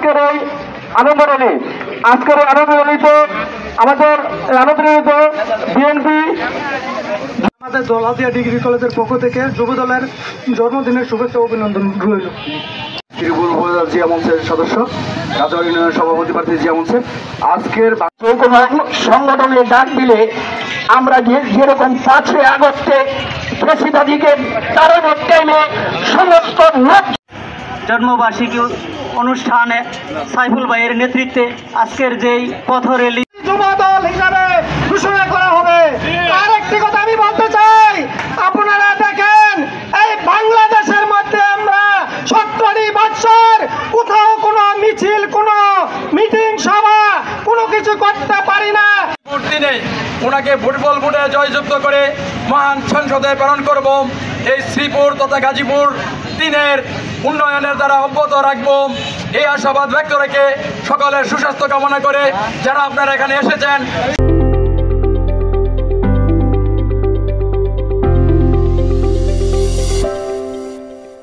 আজকের এই আনন্দ র্যালি। আজকের এই আনন্দ র্যালিতে আমাদের আনন্দ র্যালিতে বিএনপি আমাদের দলাদিয়া ডিগ্রি কলেজের পক্ষ থেকে যুব দলের জন্মদিনের শুভেচ্ছা অভিনন্দন রইল। ত্রিপুর উপজেলা জিয়া মঞ্চের সদস্য, রাজবাড়ী ইউনিয়নের সভাপতি প্রার্থী জিয়া মঞ্চের আজকের কোনো সংগঠনের ডাক দিলে আমরা যেরকম 5ই আগস্টে ফ্যাসিবাদীকে তাড়ানোর টাইমে সমস্ত জন্মবার্ষিকী অনুষ্ঠানে সাইফুল ভাইয়ের নেতৃত্বে আজকের যেই পথ র্যালি যুবদল হিসাবে ঘোষণা করা হবে। আর একটি কথা আমি বলতে চাই, আপনারা দেখেন এই বাংলাদেশের মধ্যে আমরা 70 বছর কোথাও কোনো মিছিল, কোনো মিটিং সভা কোনো কিছু করতে পারি না। দিনে ওনাকে ফুটবল ফুটে জয়যুক্ত করে মহান সংসদে প্রেরণ করব। এই শ্রীপুর তথা গাজীপুর দিনের উন্নয়নের দ্বারা অব্যাহত রাখবো এই আশাবাদ ব্যক্ত রেখে সকলের সুস্বাস্থ্য কামনা করে যারা আপনারা এখানে এসেছেন